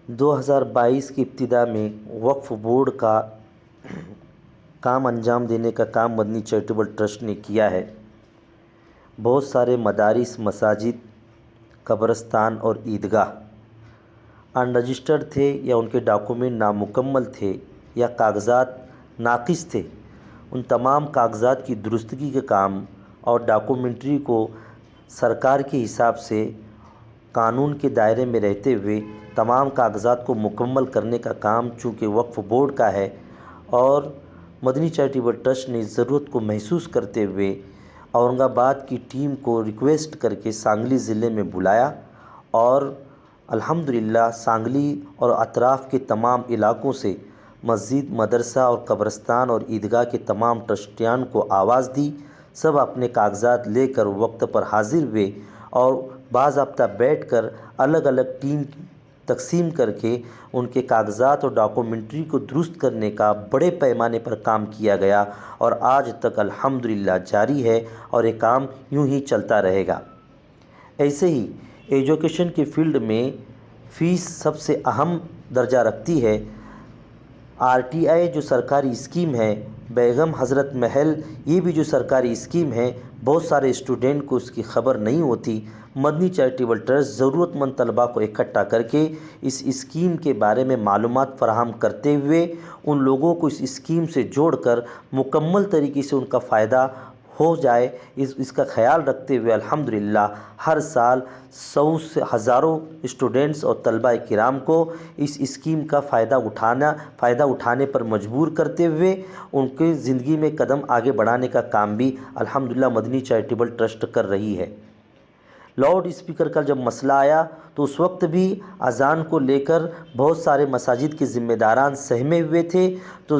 2022 کی ابتدا میں وقف بورڈ کا کام انجام دینے کا کام مدنی چیریٹیبل ٹرسٹ نے کیا ہے۔ بہت سارے مدارس، مساجد، قبرستان اور عیدگاہ ان رجسٹرڈ تھے یا ان کے ڈاکومنٹ نامکمل تھے یا کاغذات ناقص تھے، ان تمام کاغذات کی درستگی کے کام اور ڈاکومنٹری کو سرکار کے حساب سے قانون کے دائرے میں رہتے ہوئے تمام کاغذات کو مکمل کرنے کا کام چونکہ وقف بورڈ کا ہے اور مدنی چیریٹیبل ٹرسٹ نے ضرورت کو محسوس کرتے ہوئے اورنگ آباد کی ٹیم کو ریکویسٹ کر کے سانگلی ضلع میں بلایا اور الحمدللہ سانگلی اور اطراف کے تمام علاقوں سے مسجد، مدرسہ اور قبرستان اور عیدگاہ کے تمام ٹرسٹیان کو آواز دی۔ سب اپنے کاغذات لے کر وقت پر حاضر ہوئے اور باضابطہ بیٹھ کر الگ الگ ٹیم تقسیم کر کے ان کے کاغذات اور ڈاکومنٹری کو درست کرنے کا بڑے پیمانے پر کام کیا گیا اور آج تک الحمدللہ جاری ہے اور یہ کام یوں ہی چلتا رہے گا۔ ایسے ہی ایجوکیشن کے فیلڈ میں فیس سب سے اہم درجہ رکھتی ہے۔ RTI جو سرکاری اسکیم ہے، بیگم حضرت محل یہ بھی جو سرکاری اسکیم ہے، بہت سارے اسٹوڈنٹ کو اس کی خبر نہیں ہوتی۔ مدنی چیریٹیبل ٹرسٹ ضرورت مند طلباء کو اکٹھا کر کے اس اسکیم کے بارے میں معلومات فراہم کرتے ہوئے ان لوگوں کو اس اسکیم سے جوڑ کر مکمل طریقے سے ان کا فائدہ ہو جائے، اس کا خیال رکھتے ہوئے الحمدللہ ہر سال سے ہزاروں اسٹوڈنٹس اور طلباء کرام کو اس اسکیم کا فائدہ اٹھانے پر مجبور کرتے ہوئے ان کے زندگی میں قدم آگے بڑھانے کا کام بھی الحمدللہ مدنی چیریٹیبل ٹرسٹ کر رہی ہے۔ لاؤڈ اسپیکر کا جب مسئلہ آیا تو اس وقت بھی اذان کو لے کر بہت سارے مساجد کے ذمہ داران سہمے ہوئے تھے، تو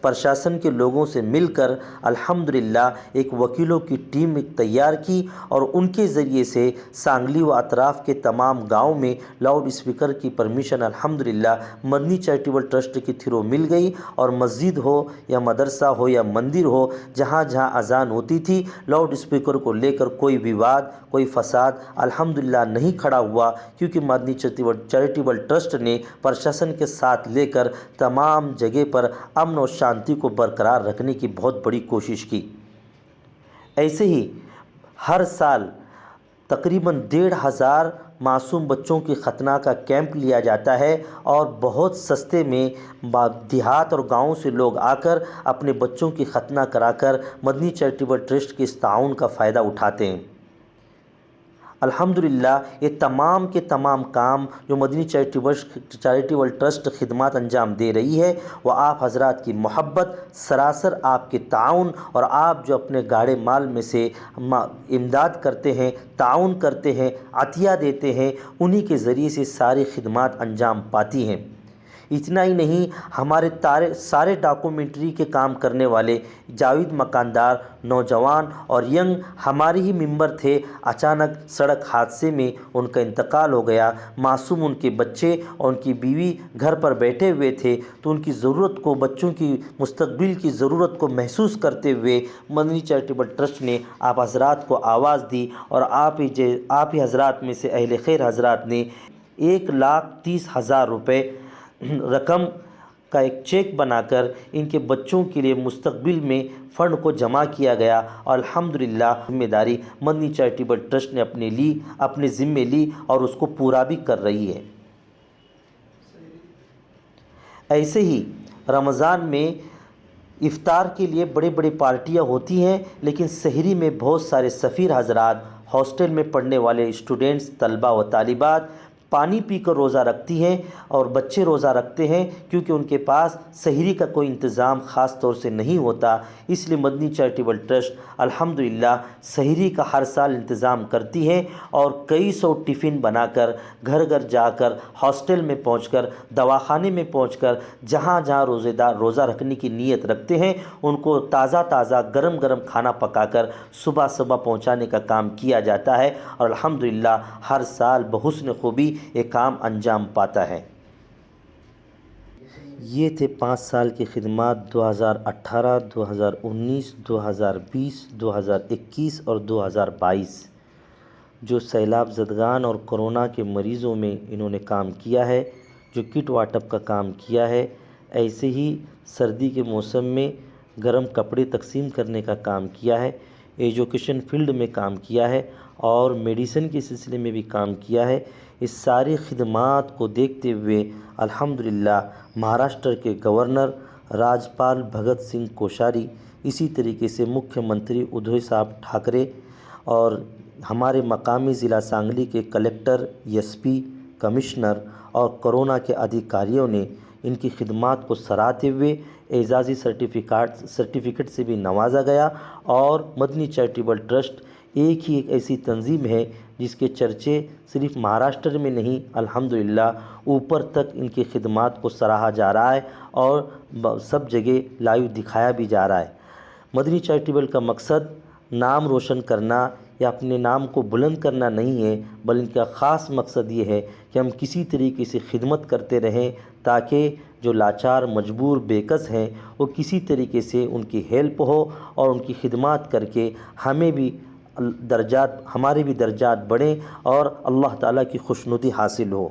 پرشاسن کے لوگوں سے مل کر الحمدللہ ایک وکیلوں کی ٹیم تیار کی اور ان کے ذریعے سے سانگلی و اطراف کے تمام گاؤں میں لاؤڈ اسپیکر کی پرمیشن الحمدللہ مدنی چیریٹیبل ٹرسٹ کے تھرو مل گئی اور مسجد ہو یا مدرسہ ہو یا مندر ہو، جہاں جہاں اذان ہوتی تھی لاؤڈ اسپیکر کو لے کر کوئی وواد، کوئی فساد الحمدللہ نہیں کھڑا ہوا، کیونکہ مدنی چیریٹیبل ٹرسٹ نے پرشاسن کے ساتھ لے کر تمام جگہ پر امن و شانتی کو برقرار رکھنے کی بہت بڑی کوشش کی۔ ایسے ہی ہر سال تقریباً 1,500 معصوم بچوں کی ختنہ کا کیمپ لیا جاتا ہے اور بہت سستے میں دیہات اور گاؤں سے لوگ آ کر اپنے بچوں کی ختنہ کرا کر مدنی چیریٹیبل ٹرسٹ کے اس تعاون کا فائدہ اٹھاتے ہیں۔ الحمدللہ یہ تمام کے تمام کام جو مدنی چیریٹیبل ٹرسٹ خدمات انجام دے رہی ہے وہ آپ حضرات کی محبت، سراسر آپ کے تعاون اور آپ جو اپنے گاڑے مال میں سے امداد کرتے ہیں، تعاون کرتے ہیں، عطیہ دیتے ہیں، انہی کے ذریعے سے ساری خدمات انجام پاتی ہیں۔ اتنا ہی نہیں، ہمارے سارے ڈاکومنٹری کے کام کرنے والے جاوید مکاندار نوجوان اور ینگ ہمارے ہی ممبر تھے، اچانک سڑک حادثے میں ان کا انتقال ہو گیا۔ معصوم ان کے بچے اور ان کی بیوی گھر پر بیٹھے ہوئے تھے، تو ان کی ضرورت کو، بچوں کی مستقبل کی ضرورت کو محسوس کرتے ہوئے مدنی چیریٹیبل ٹرسٹ نے آپ حضرات کو آواز دی اور آپ ہی حضرات میں سے اہل خیر حضرات نے 1,30,000 روپے رقم کا ایک چیک بنا کر ان کے بچوں کے لیے مستقبل میں فنڈ کو جمع کیا گیا اور الحمدللہ ذمہ داری مدنی چیریٹیبل ٹرسٹ نے اپنے ذمے لی اور اس کو پورا بھی کر رہی ہے۔ ایسے ہی رمضان میں افطار کے لیے بڑے بڑے پارٹیاں ہوتی ہیں، لیکن سحری میں بہت سارے سفیر حضرات، ہاسٹل میں پڑھنے والے اسٹوڈنٹس، طلباء و طالبات پانی پی کر روزہ رکھتی ہیں اور بچے روزہ رکھتے ہیں، کیونکہ ان کے پاس سحری کا کوئی انتظام خاص طور سے نہیں ہوتا۔ اس لیے مدنی چیریٹیبل ٹرسٹ الحمدللہ سحری کا ہر سال انتظام کرتی ہے اور کئی سو ٹفن بنا کر گھر گھر جا کر، ہاسٹل میں پہنچ کر، دواخانے میں پہنچ کر، جہاں جہاں روزے دار روزہ رکھنے کی نیت رکھتے ہیں ان کو تازہ گرم کھانا پکا کر صبح پہنچانے کا کام کیا جاتا ہے اور الحمدللہ ہر سال بحسن خوبی یہ کام انجام پاتا ہے۔ یہ تھے 5 سال کی خدمات 2018، 2019، 2020، 2021 اور 2022 جو سیلاب زدگان اور کرونا کے مریضوں میں انہوں نے کام کیا ہے۔ جو کٹ واٹپ کا کام کیا ہے، ایسے ہی سردی کے موسم میں گرم کپڑے تقسیم کرنے کا کام کیا ہے، ایجوکیشن فیلڈ میں کام کیا ہے اور میڈیسن کے سلسلے میں بھی کام کیا ہے۔ اس ساری خدمات کو دیکھتے ہوئے الحمدللہ مہاراشٹر کے گورنر راجپال بھگت سنگھ کوشاری، اسی طریقے سے مکھیہ منتری ادھو صاحب ٹھاکرے اور ہمارے مقامی ضلع سانگلی کے کلیکٹر، ایس پی، کمشنر اور کورونا کے ادھیکاریوں نے ان کی خدمات کو سراہتے ہوئے اعزازی سرٹیفکیٹ سے بھی نوازا گیا۔ اور مدنی چیریٹیبل ٹرسٹ ایک ایسی تنظیم ہے جس کے چرچے صرف مہاراشٹر میں نہیں، الحمدللہ اوپر تک ان کی خدمات کو سراہا جا رہا ہے اور سب جگہ لائیو دکھایا بھی جا رہا ہے۔ مدنی چیریٹیبل کا مقصد نام روشن کرنا یا اپنے نام کو بلند کرنا نہیں ہے، بلکہ ان کا خاص مقصد یہ ہے کہ ہم کسی طریقے سے خدمت کرتے رہیں تاکہ جو لاچار، مجبور، بے کس ہیں وہ کسی طریقے سے ان کی ہیلپ ہو اور ان کی خدمات کر کے ہمارے بھی درجات بڑھیں اور اللہ تعالیٰ کی خوشنودی حاصل ہو۔